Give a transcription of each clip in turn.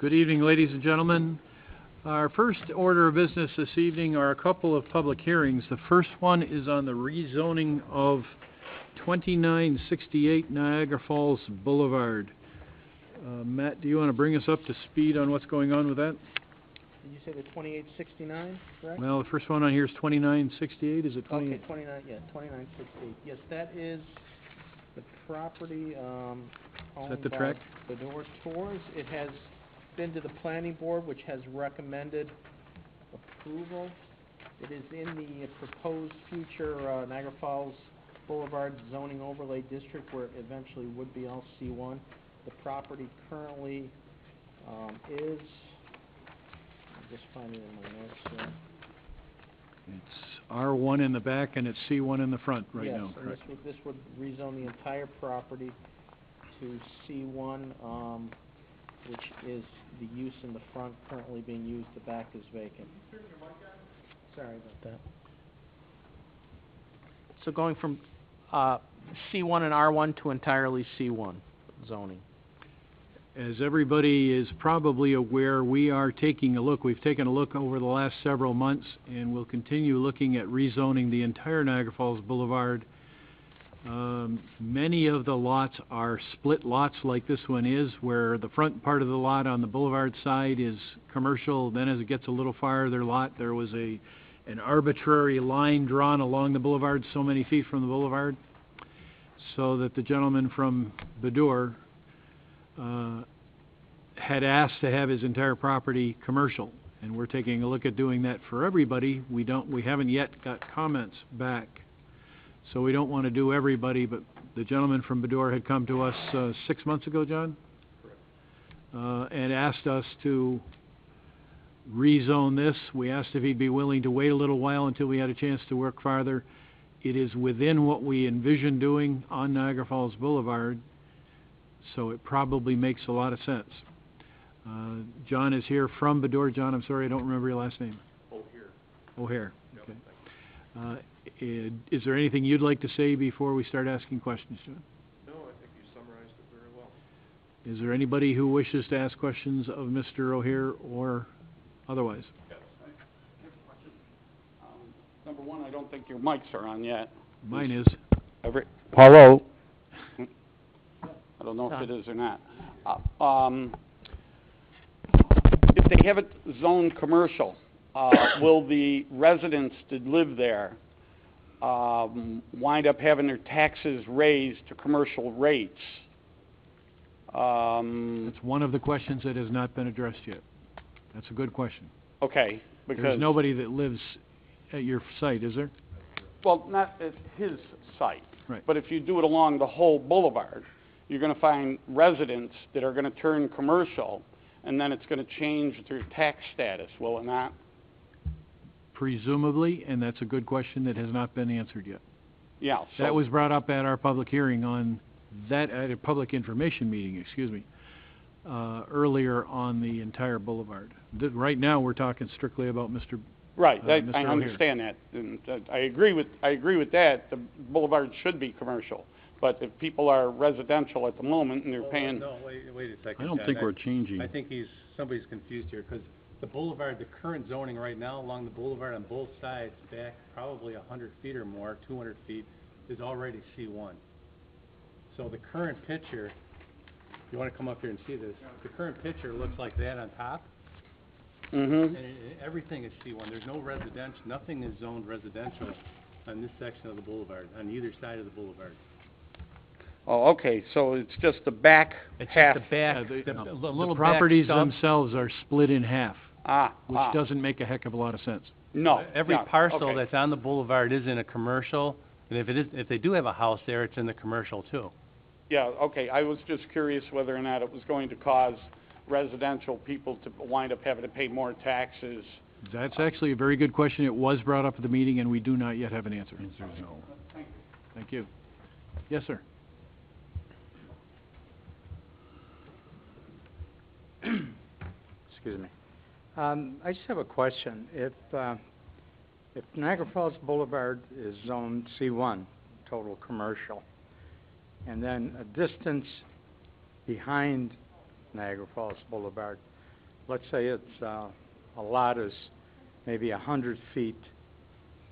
Good evening, ladies and gentlemen. Our first order of business this evening are a couple of public hearings. The first one is on the rezoning of 2968 Niagara Falls Boulevard. Matt, do you want to bring us up to speed on what's going on with that? Did you say the 2869, correct? Well, the first one on here is 2968. Is it 28? Okay, 2968. Yes, that is the property owned the by track? Bedore Tours. It has been to the planning board, which has recommended approval. It is in the proposed future Niagara Falls Boulevard zoning overlay district, where it eventually would be all C1. The property currently is, I'll just find it in my notes here. It's R1 in the back and it's C1 in the front right yes, now, and correct? this would rezone the entire property to C1, which is the use in the front currently being used. The back is vacant. Sorry about that. So going from C1 and R1 to entirely C1 zoning. As everybody is probably aware, we are taking a look. We've taken a look over the last several months, and we'll continue looking at rezoning the entire Niagara Falls Boulevard. Many of the lots are split lots like this one is, where the front part of the lot on the boulevard side is commercial. Then as it gets a little farther lot, there was an arbitrary line drawn along the boulevard so many feet from the boulevard, so that the gentleman from Bedore had asked to have his entire property commercial, and we're taking a look at doing that for everybody. We haven't yet got comments back, so we don't want to do everybody, but the gentleman from Bedore had come to us 6 months ago, John? Correct. And asked us to rezone this. We asked if he'd be willing to wait a little while until we had a chance to work farther. It is within what we envisioned doing on Niagara Falls Boulevard, so it probably makes a lot of sense. John is here from Bedore. John, I'm sorry, I don't remember your last name. O'Hare. Okay. Is there anything you'd like to say before we start asking questions, John? No, I think you summarized it very well. Is there anybody who wishes to ask questions of Mr. O'Hare or otherwise? Yes. I have a question. Number one, I don't think your mics are on yet. Mine is. Hello? I don't know if it is or not. If they have it zoned commercial, will the residents that live there wind up having their taxes raised to commercial rates? That's one of the questions that has not been addressed yet. That's a good question. Okay, because... There's nobody that lives at your site, is there? Well, not at his site. Right. But if you do it along the whole boulevard, you're going to find residents that are going to turn commercial, and then it's going to change their tax status, will it not? Presumably, and that's a good question that has not been answered yet. Yeah. So That was brought up at our public hearing at a public information meeting, excuse me, earlier on the entire boulevard. Right now, we're talking strictly about Mr. Right, Mr. I O'Hare. understand that, and I agree with that. The boulevard should be commercial, but if people are residential at the moment and they're paying... No, wait a second. I don't John. think we're changing. I think somebody's confused here, because the boulevard, the current zoning right now along the boulevard on both sides, back probably 100 feet or more, 200 feet, is already C1. So the current picture, you want to come up here and see this, the current picture looks like that on top. Mm-hmm. And everything is C1. There's no residential, nothing is zoned residential on this section of the boulevard, on either side of the boulevard. Oh, okay, so it's just the back half. The back, The properties themselves are split in half, which doesn't make a heck of a lot of sense. No. Every yeah, parcel okay. that's on the boulevard is in a commercial, and if they do have a house there, it's in the commercial too. Yeah, okay, I was just curious whether or not it was going to cause residential people to wind up having to pay more taxes. That's actually a very good question. It was brought up at the meeting, and we do not yet have an answer. No. Thank you. Yes, sir. Excuse me. I just have a question. If Niagara Falls Boulevard is zoned C1, total commercial, and then a distance behind Niagara Falls Boulevard, let's say it's, a lot is maybe 100 feet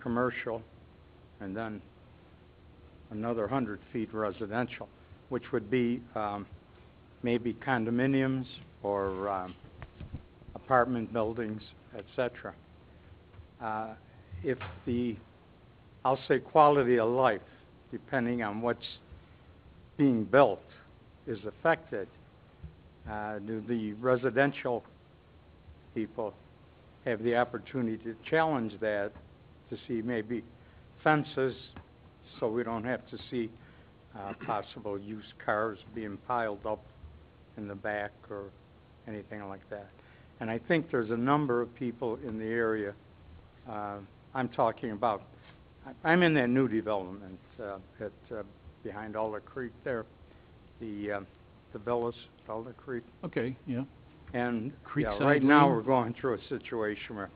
commercial, and then another 100 feet residential, which would be, maybe condominiums or, apartment buildings, et cetera. If the, I'll say quality of life, depending on what's being built, is affected, do the residential people have the opportunity to challenge that, to see maybe fences, so we don't have to see possible used cars being piled up in the back or anything like that. And I think there's a number of people in the area, I'm talking about, I'm in that new development behind Alder Creek there, the villas, Alder Creek. Okay, yeah. And Creekside right now Lane? we're going through a situation where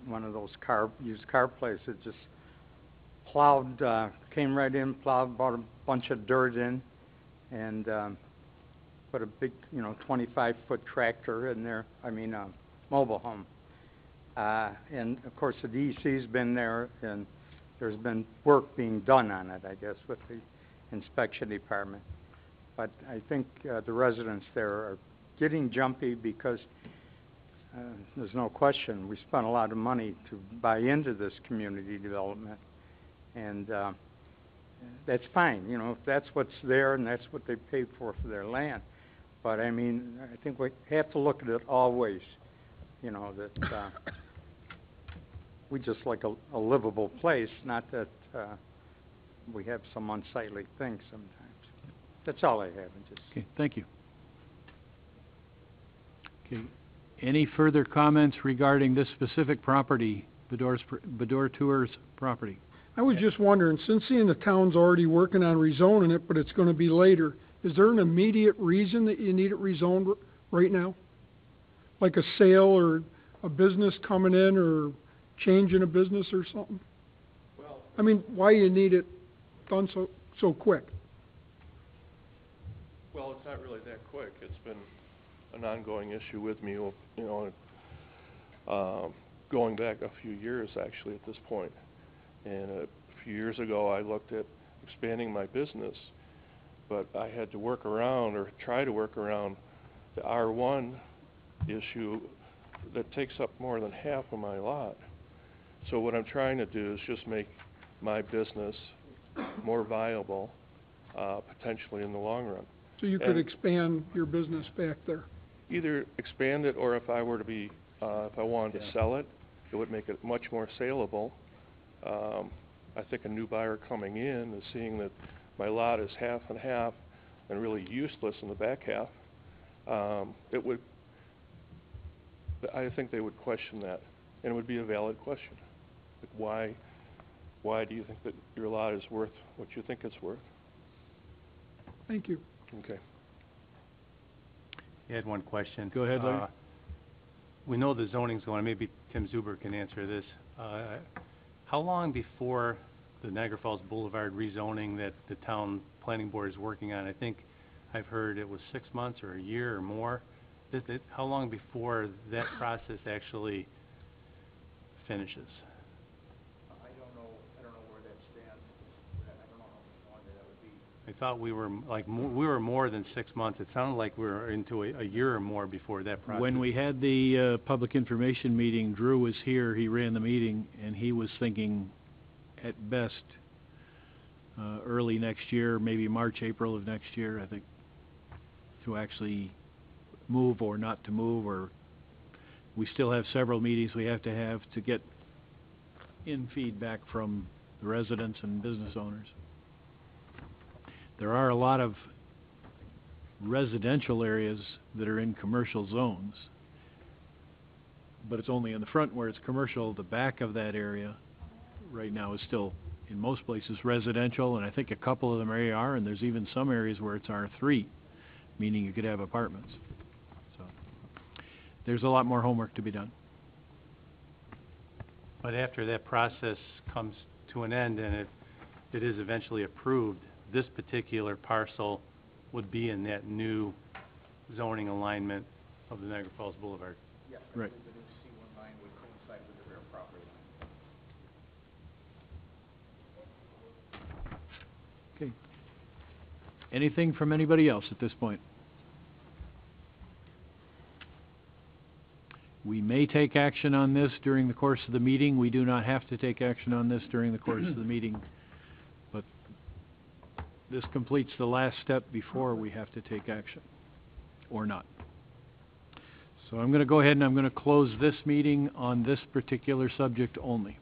one of those used car places just plowed, came right in, plowed, brought a bunch of dirt in, and put a big, 25-foot tractor in there, mobile home. And of course the DEC's been there, and there's been work being done on it, I guess, with the inspection department. But I think the residents there are getting jumpy because there's no question we spent a lot of money to buy into this community development, and that's fine, if that's what's there and that's what they paid for their land. But I think we have to look at it always, that we just like a livable place, not that we have some unsightly things sometimes. That's all I have. Okay, thank you. Okay, any further comments regarding this specific property, Bedore Tours property? I was just wondering, since seeing the town's already working on rezoning it, but it's gonna be later, is there an immediate reason that you need it rezoned right now? Like a sale or a business coming in or changing a business or something? Well, Why you need it done so quick? well, it's not really that quick. It's been an ongoing issue with me, going back a few years actually at this point. And a few years ago I looked at expanding my business, but I had to work around or try to work around the R1 issue that takes up more than half of my lot. So what I'm trying to do is just make my business more viable, potentially in the long run. So you could expand your business back there? Either expand it, or if I were to be, if I wanted to sell it, it would make it much more saleable. I think a new buyer coming in and seeing that my lot is half and half and really useless in the back half, I think they would question that, and it would be a valid question. Like why do you think that your lot is worth what you think it's worth? Thank you. Okay. I had one question. Go ahead, Larry. We know the zoning's going, maybe Tim Zuber can answer this. How long before the Niagara Falls Boulevard rezoning that the town planning board is working on? I think I've heard it was 6 months or a year or more. How long before that process actually finishes? I don't know where that stands. I don't know how long that would be. I thought we were more than 6 months. It sounded like we were into a year or more before that process. When we had the public information meeting, Drew was here, he ran the meeting, and he was thinking at best early next year, maybe March, April of next year, I think, to actually move or not to move, or we still have several meetings we have to get in feedback from the residents and business owners. There are a lot of residential areas that are in commercial zones, but it's only in the front where it's commercial. The back of that area right now is still, in most places, residential, and I think a couple of them are, and there's even some areas where it's R3, meaning you could have apartments. So there's a lot more homework to be done. But after that process comes to an end and it is eventually approved, this particular parcel would be in that new zoning alignment of the Niagara Falls Boulevard. Yes, I Right. the new C1 line would coincide with the rear property line. Okay. Anything from anybody else at this point? We may take action on this during the course of the meeting. We do not have to take action on this during the course of the meeting. But this completes the last step before we have to take action, or not. So I'm going to go ahead and I'm going to close this meeting on this particular subject only.